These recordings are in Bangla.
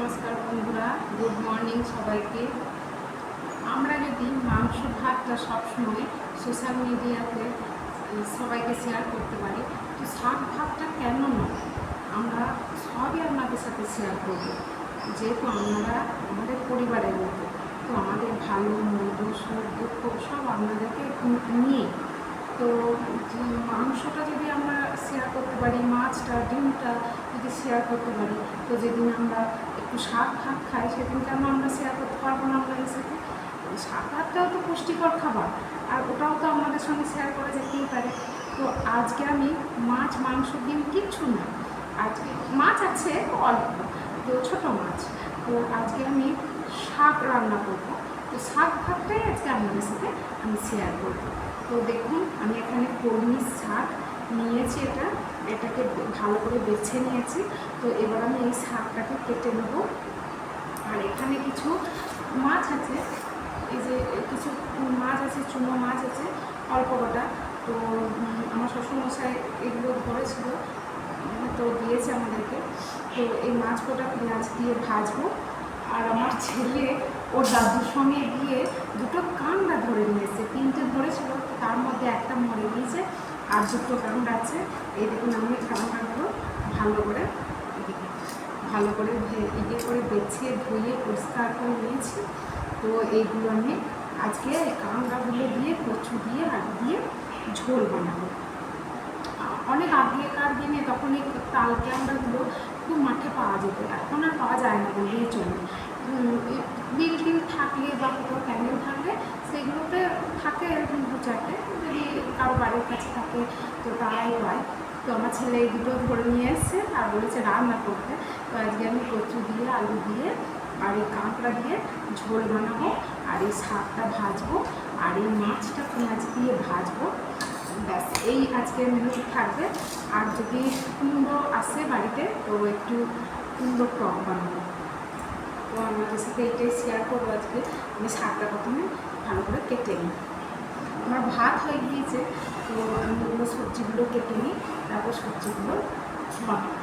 নমস্কার বন্ধুরা, গুড মর্নিং সবাইকে। আমরা যদি মাংস ভাতটা সবসময় সোশ্যাল মিডিয়াতে সবাইকে শেয়ার করতে পারি, তো শাক ভাতটা কেন নয়? আমরা সবই আপনাদের সাথে শেয়ার করব, যেহেতু আমরা আমাদের পরিবারের মতো। তো আমাদের ভালো মন্দ সুখ দুঃখ সব আপনাদেরকে নিয়ে। তো মাংসটা যদি আমরা শেয়ার করতে পারি, মাছটা ডিমটা যদি শেয়ার করতে পারি, তো যেদিন আমরা একটু শাক ভাত খাই সেদিন কেন আমরা শেয়ার করতে পারবো না আপনাদের সাথে? শাক ভাতটাও তো পুষ্টিকর খাবার, আর ওটাও তো আমাদের সঙ্গে শেয়ার করা যেতেই পারে। তো আজকে আমি মাছ মাংস ডিম কিচ্ছু না, আজকে মাছ আছে অল্প, তো ছোটো মাছ। তো আজকে আমি শাক রান্না করবো, তো শাক ভাতটাই আজকে আপনাদের সাথে আমি শেয়ার করবো। তো দেখুন, আমি এখানে কলমি শাক নিয়েছি, এটাকে ভালো করে বেছে নিয়েছি। তো এবার আমি এই শাকটাকে কেটে নেব। আর এখানে কিছু মাছ আছে, এই যে কিছু মাছ আছে, চুনো মাছ আছে অল্প কটা। তো আমার শ্বশুরমশাই এগুলো ধরেছিল, তো দিয়েছে আমাদেরকে। তো এই মাছ কটা পেঁয়াজ দিয়ে ভাজবো। আর আমার ছেলে ওর দাদুর সঙ্গে গিয়ে দুটো কাঁকড়া ধরে নিয়েছে, তিনটে ধরেছিল, তার মধ্যে একটা মরে গিয়েছে আর দুটো কাঁকড়া আছে। এই দেখুন, আমি কাঁকড়াগুলো ভালো করে ইয়ে করে বেছে ধুয়ে পরিষ্কার করে নিয়েছি। তো এইগুলো আমি আজকে কাঁকড়াগুলো দিয়ে কচু দিয়ে আলু দিয়ে ঝোল বানাবো। অনেক আগেকার দিনে তখন এই তাল কাঁকড়াগুলো খুব মাঠে পাওয়া যেত, এখন আর পাওয়া যায় না বললেই চলে। বিল টিল থাকলে বা কোথাও ক্যান্ডেল থাকলে সেগুলোতে থাকে এরকম দু চারটে, যদি কারো বাড়ির কাছে থাকে তো তারাই পায়। তো আমার ছেলে এই দুটো ধরে নিয়ে এসছে আর বলেছে রান্না করতে। তো আজকে আমি কচু দিয়ে আলু দিয়ে আর এই কাঁকড়া দিয়ে ঝোল বানাবো, আর এই শাকটা ভাজবো, আর এই মাছটা পেঁয়াজ দিয়ে ভাজবো। ব্যাস, এই আজকের মেনুতে থাকবে। আর যদি কুমড়ো আসে বাড়িতে, তো একটু কুমড়ো টক বানাবো। তো আমাদের সাথে এইটাই শেয়ার করবো আজকে। আমি শাকটা প্রথমে ভালো করে কেটে নিই। আমার ভাত হয়ে গিয়েছে, তো আমি ওগুলো সবজিগুলো কেটে নিই, তারপর সবজিগুলো বানাবো।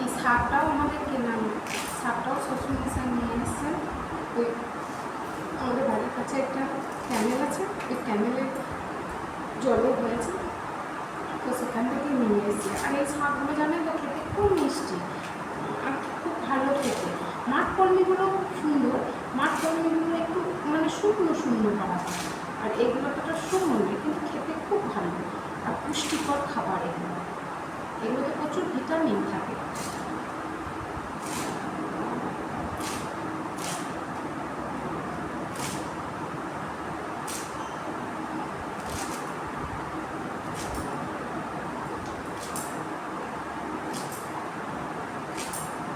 এই শাকটাও আমাদের কেনা নয়, শাকটাও শ্বশুরমশাই নিয়ে এসছেন। ওই আমাদের বাড়ির কাছে একটা ক্যানেল আছে, ওই ক্যানেলের জলে হয়েছে, তো সেখান থেকে নিয়ে এসেছি। আর এই শাকগুলো জানেন তো খেতে খুব মিষ্টি আর খুব ভালো খেতে। মাঠ কলমিগুলো খুব সুন্দর, মাঠ কলমিগুলো একটু মানে শুকনো শুকনো পাওয়া যায়, আর এগুলো তো শুকনো নয়, কিন্তু খেতে খুব ভালো আর পুষ্টিকর খাবার। এগুলোতে প্রচুর ভিটামিন থাকে।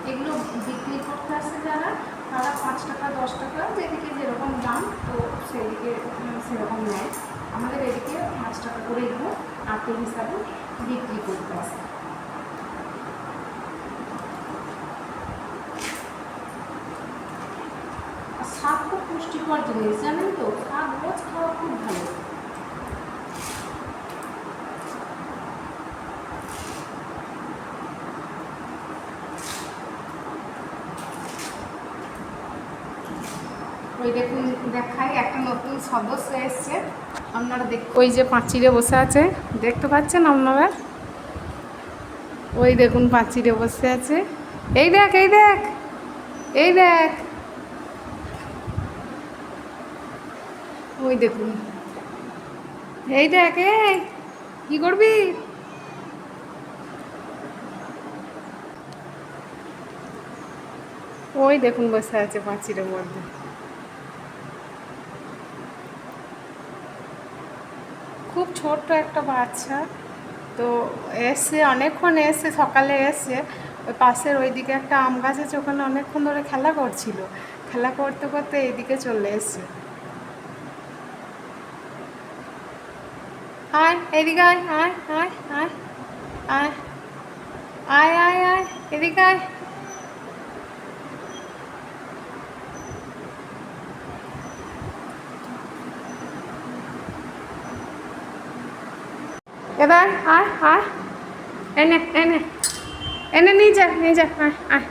এগুলো বিক্রি করতে আসে যারা, তারা 5 টাকা 10 টাকা যেদিকে যেরকম দাম, তো সেদিকে সেরকম নেয়। আমাদের এদিকে 5 টাকা করে এগুলো আটে হিসাবে বিক্রি করতে আসে। আর শাক খুব পুষ্টিকর জিনিস, জানেন তো, শাক রোজ খাওয়া খুব ভালো। ওই দেখুন, দেখাই একটা নতুন সদস্য এসছে, আপনারা ওই যে পাঁচিরে বসে আছে, দেখতে পাচ্ছেন আপনারা? ওই দেখুন পাঁচিরে বসে আছে। এই দেখ, এই দেখ, এই দেখ, ওই দেখুন, এই দেখ, এই কি করবি? ওই দেখুন বসে আছে পাঁচিরের মধ্যে। খুব ছোট্ট একটা বাচ্চা, তো এসছে অনেকক্ষণ, এসছে সকালে এসছে। ওই পাশের ওইদিকে একটা আম গাছ আছে, ওখানে অনেকক্ষণ ধরে খেলা করছিল, খেলা করতে করতে এইদিকে চলে এসছে। আয় এদিকে, আয় আয় আয় আয় আয় আয় আয় আয়, এদিকে আয়। এবার আয় আয়, এনে এনে এনে নিয়ে যা নিয়ে যা, আয় আয়।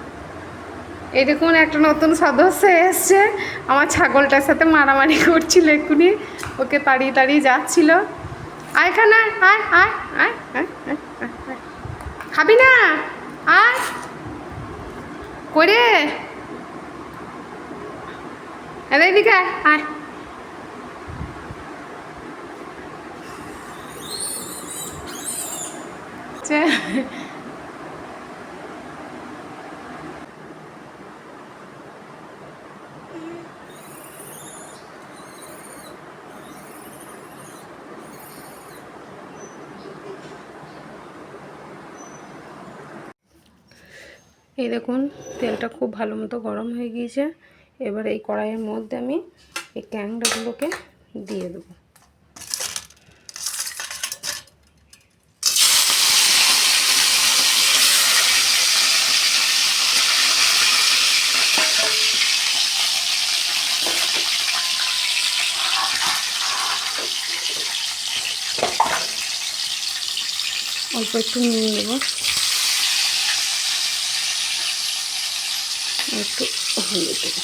এই দেখুন একটা নতুন সদস্য এসছে, আমার ছাগলটার সাথে মারামারি করছিল এক্ষুনি, ওকে তাড়িয়ে তাড়িয়ে যাচ্ছিল। আয় খান, আয় আয় আয় আয় আয় আয় আয় আয়। খাবি না? আয় করে এদিকে আয় আয়। এই দেখুন তেলটা খুব ভালো মতো গরম হয়ে গিয়েছে। এবার এই কড়াইয়ের মধ্যে আমি এই ক্যাংড়াগুলোকে দিয়ে দেবো। অল্প একটু নিয়ে নেব, একটু হলুদ দেবো।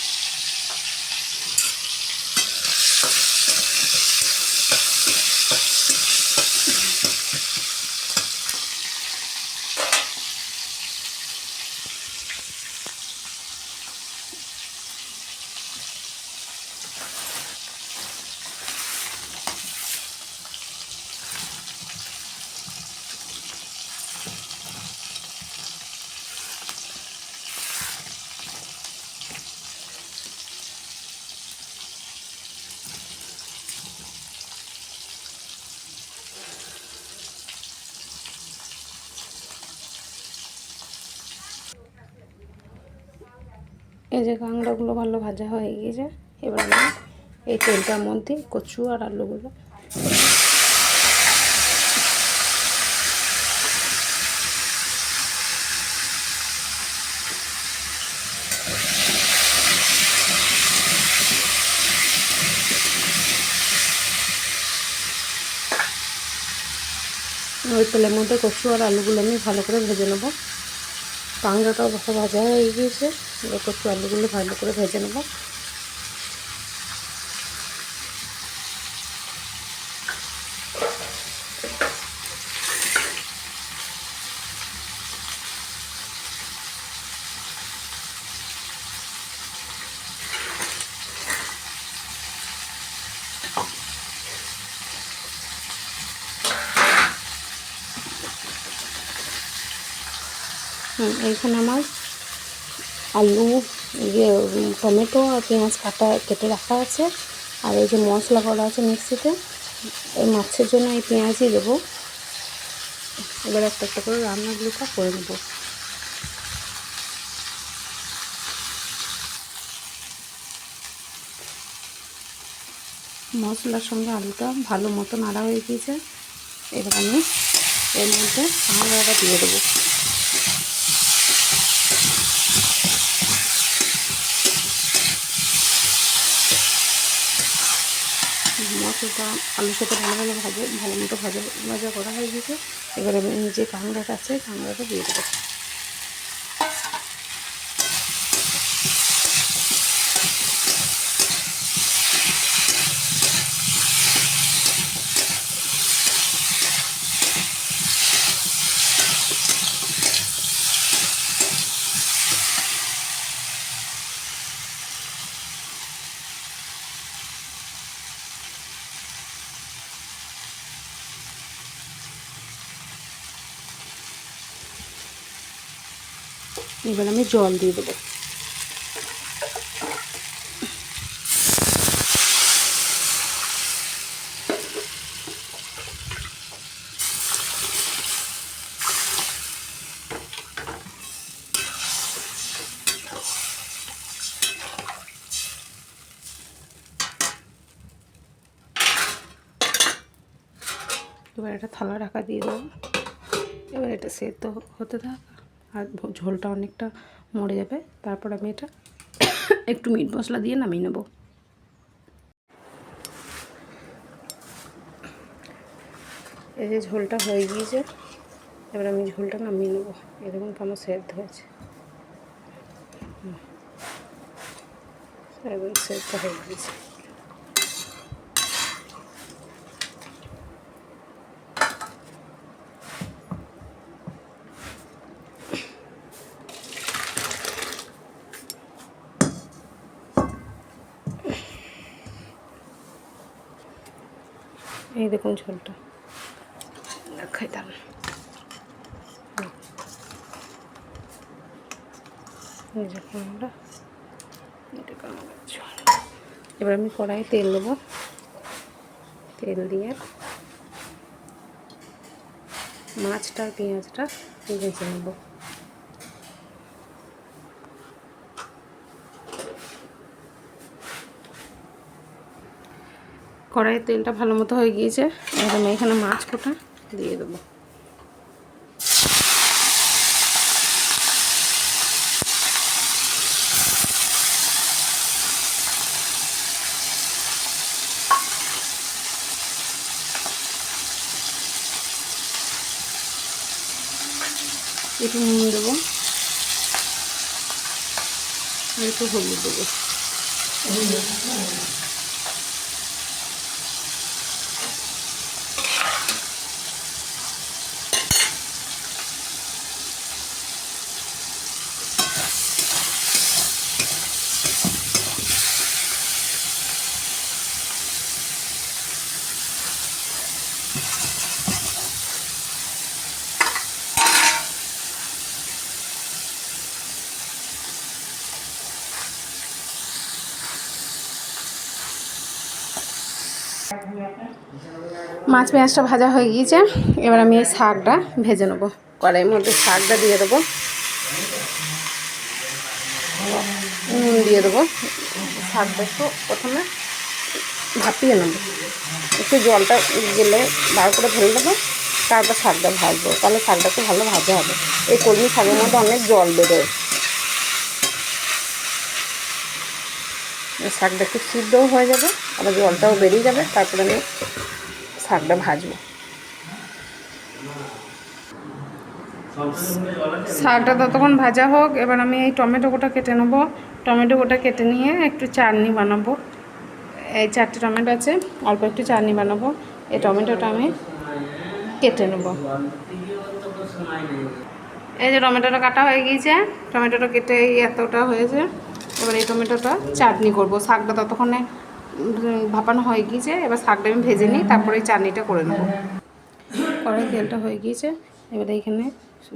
এই যে কাঁকড়াগুলো ভালো ভাজা হয়ে গিয়েছে। এবার আমি এই তেলটার মধ্যে কচু আর আলুগুলো ওই তেলের মধ্যে কচু আর আলুগুলো আমি ভালো করে ভেজে নেবো। কাঁকড়াটাও ভাজা হয়ে গিয়েছে, এবার কচু আলুগুলো ভালো করে ভেজে নেবো। এইখানে আমার আলু, টমেটো আর পেঁয়াজ কেটে রাখা আছে। আর এই যে মশলা করা আছে মিক্সিতে, এই মাছের জন্য এই পেঁয়াজই দেবো। এবার একটা একটা করে রান্নাগুলোটা করে নেব। মশলার সঙ্গে আলুটা ভালো মতো নাড়া হয়ে গিয়েছে। এবার আমি এর মধ্যে কাঁকড়াটা দিয়ে দেবো। মশলাটা আলুর সাথে ভালো মতো ভাজা করা হয়ে গেছে। এবার আমি যে কাঁকড়াটা আছে কাঁকড়াটা দিয়ে দেবো। এবার আমি জল দিয়ে দেবো। এবার একটা থালা ঢাকা দিয়ে দেবো। এবার এটা সেদ্ধ হতে থাক। আর ঝোলটা অনেকটা মরে যাবে। তারপর আমি এটা একটু মিট মশলা দিয়ে নামিয়ে নেব। এই যে ঝোলটা হয়ে গিয়েছে, এবার আমি ঝোলটা নামিয়ে নেবো। এরকম কেমন সেদ্ধ হয়েছে, এবং সেদ্ধ হয়ে গিয়েছে। এই দেখুন ঝোলটা দেখাই দাঁড়ান। এই দেখুন আমরা ঝোল। এবার আমি কড়াইয়ে তেল দেবো। তেল দিয়ে মাছটা আর পেঁয়াজটা ভেজে নেব। কড়াইয়ের তেলটা ভালো মতো হয়ে গিয়েছে। এবার আমি এখানে মাছ কোটা দিয়ে দেবো। একটু নুন দেবো আর একটু হলুদ দেবো। মাছ পেঁয়াজটা ভাজা হয়ে গিয়েছে। এবার আমি এই শাকটা ভেজে নেবো। কড়াইয়ের মধ্যে শাকটা দিয়ে দেবো, নুন দিয়ে দেবো। শাকটা একটু প্রথমে ভাপিয়ে নেবো, একটু জলটা গেলে বার করে ফেলে দেবো, তারপর শাকটা ভাজবো। তাহলে শাকটা খুব ভালো ভাজা হবে। এই কলমি শাকের মধ্যে অনেক জল বেরোয়। শাকটা একটু সিদ্ধও হয়ে যাবে, আবার জলটাও বেরিয়ে যাবে। তারপরে আমি শাকটা ভাজবো। শাকটা ততক্ষণ ভাজা হোক। এবার আমি এই টমেটো গোটা কেটে নেবো। টমেটো গোটা কেটে নিয়ে একটু চাটনি বানাবো। এই 4টে টমেটো আছে, অল্প একটু চাটনি বানাবো। এই টমেটোটা আমি কেটে নেবো। এই যে টমেটোটা কাটা হয়ে গিয়েছে, টমেটোটা কেটে এতটা হয়েছে। এবার এই টমেটোটা চাটনি করব। শাকটা ততক্ষণে ভাপানো হয়ে গিয়েছে। এবার শাকটা আমি ভেজে নিই, তারপরে এই চাটনিটা করে নেব। কড়াই তেলটা হয়ে গিয়েছে। এবার এইখানে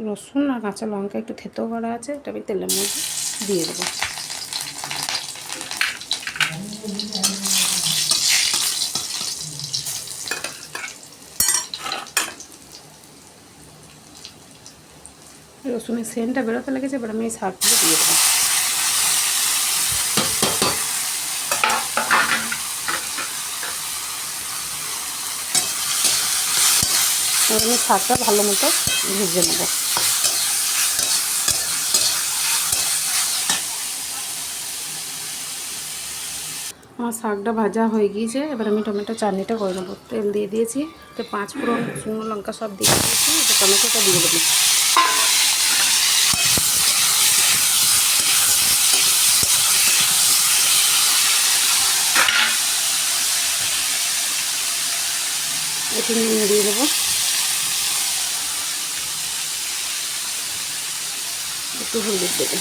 রসুন আর কাঁচা লঙ্কা একটু থেতো করা আছে, এটা আমি তেলের মধ্যে দিয়ে দেবো। রসুনের সেন্টটা বেরোতে লেগেছে। এবার আমি এই শাকগুলো দিয়ে দেবো। এবার আমি শাকটা ভালো মতো ভেজে নেব। আমার শাকটা ভাজা হয়ে গিয়েছে। এবার আমি টমেটো চাটনিটা করে নেবো। তেল দিয়ে দিয়েছি, তো 5 ফোড়ন, শুকনো লঙ্কা সব দিয়ে দিয়েছি। তো টমেটোটা দিয়ে দেবো। একটু নুন দিয়ে দেবো, একটু হলুদ দেবো।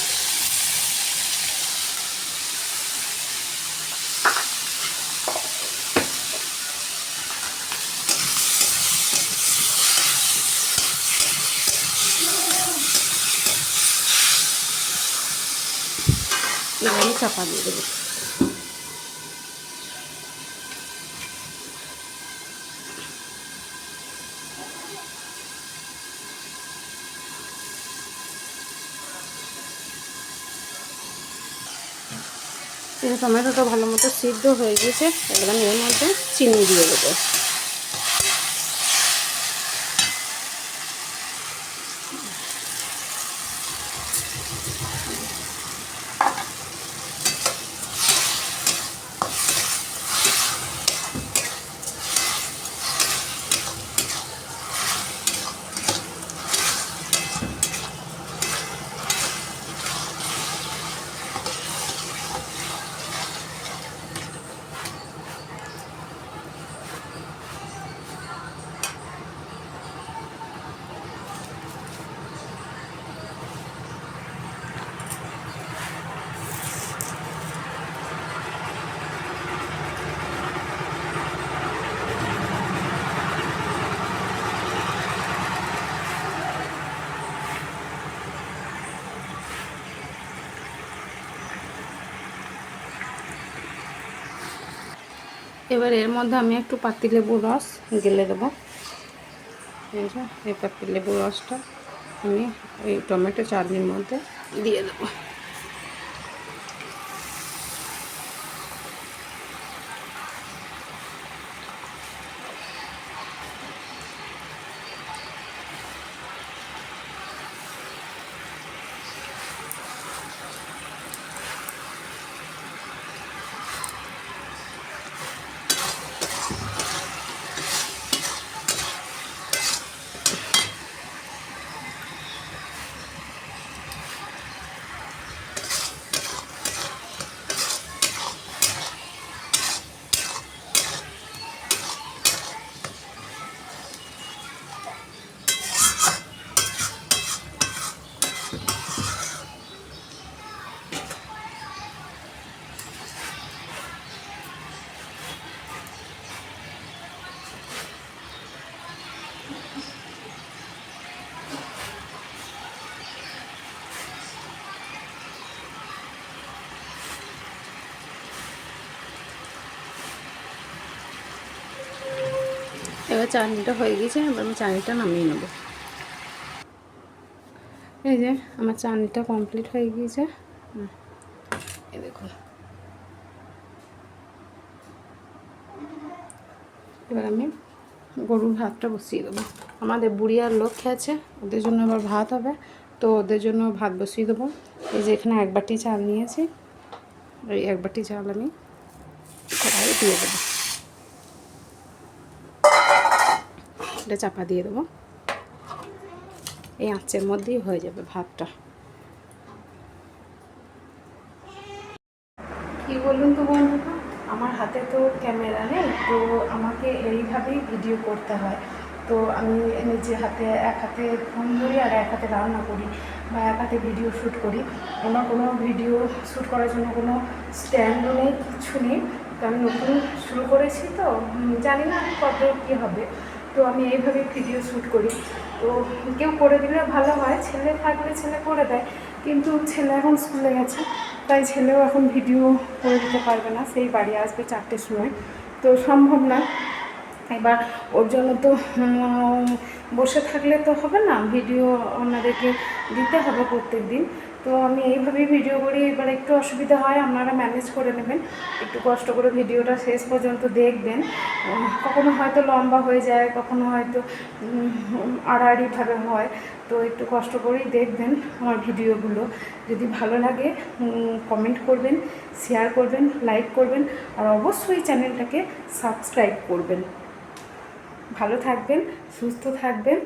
এবার আমি চাপা দিয়ে দেবো। এই টমেটোটা ভালো মতো সিদ্ধ হয়ে গিয়েছে। এবার আমি এর মধ্যে চিনি দিয়ে দেবো। এবার এর মধ্যে আমি একটু পাতিলেবুর রস গেলে দেবো। এই পাতিলেবুর রসটা আমি এই টমেটো চাটনির মধ্যে দিয়ে দেবো। এবার চাটনিটা হয়ে গেছে, এবার আমি চাটনিটা নামিয়ে নেব। এই যে আমার চাটনিটা কমপ্লিট হয়ে গিয়েছে। এই দেখুন, এবার আমি গরুর ভাতটা বসিয়ে দেবো। আমাদের বুড়ি আর লোক খেয়েছে, ওদের জন্য এবার ভাত হবে, তো ওদের জন্য ভাত বসিয়ে দেবো। এই যে এখানে 1 বাটি চাল নিয়েছি, এই 1 বাটি চাল আমি কড়াইয়ে দিয়ে দেবো। এটা চাপা দিয়ে দেবো, এই আঁচের মধ্যেই হয়ে যাবে ভাতটা। কি বলুন তো বন্ধুরা, আমার হাতে তো ক্যামেরা নেই, তো আমাকে এইভাবেই ভিডিও করতে হয়। তো আমি নিজে হাতে এক হাতে ফোন ধরি আর এক হাতে রান্না করি বা এক হাতে ভিডিও শ্যুট করি। আমার কোনো ভিডিও শ্যুট করার জন্য কোনো স্ট্যান্ডও নেই, কিচ্ছু নেই। তো আমি নতুন শুরু করেছি, তো জানি না কত কী হবে। তো আমি এইভাবেই ভিডিও শ্যুট করি। তো কেউ করে দিলে ভালো হয়, ছেলে থাকলে ছেলে করে দেয়, কিন্তু ছেলে এখন স্কুলে গেছে, তাই ছেলেও এখন ভিডিও করে দিতে পারবে না, সেই বাড়ি আসবে 4টের সময়, তো সম্ভব না। এবার ওর জন্য তো বসে থাকলে তো হবে না, ভিডিও আপনাদেরকে দিতে হবে প্রত্যেক দিন। তো আমি এইভাবেই ভিডিও করি। এবার একটু অসুবিধা হয়, আপনারা ম্যানেজ করে নেবেন, একটু কষ্ট করে ভিডিওটা শেষ পর্যন্ত দেখবেন। কখনো হয়তো লম্বা হয়ে যায়, কখনো হয়তো আড়াআড়িভাবে হয়, তো একটু কষ্ট করেই দেখবেন আমার ভিডিওগুলো। যদি ভালো লাগে কমেন্ট করবেন, শেয়ার করবেন, লাইক করবেন, আর অবশ্যই চ্যানেলটাকে সাবস্ক্রাইব করবেন। ভালো থাকবেন, সুস্থ থাকবেন,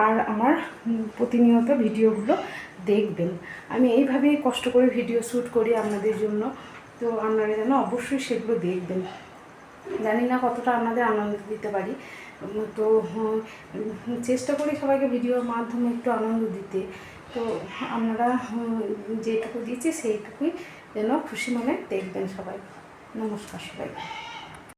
আর আমার প্রতিনিয়ত ভিডিওগুলো দেখবেন। আমি এইভাবেই কষ্ট করে ভিডিও শ্যুট করি আপনাদের জন্য, তো আপনারা যেন অবশ্যই সেগুলো দেখবেন। জানি না কতটা আপনাদের আনন্দ দিতে পারি, তো চেষ্টা করি সবাইকে ভিডিওর মাধ্যমে একটু আনন্দ দিতে। তো আপনারা যেটুকু দিচ্ছে সেইটুকুই যেন খুশি মনে দেখবেন সবাই। নমস্কার সবাই।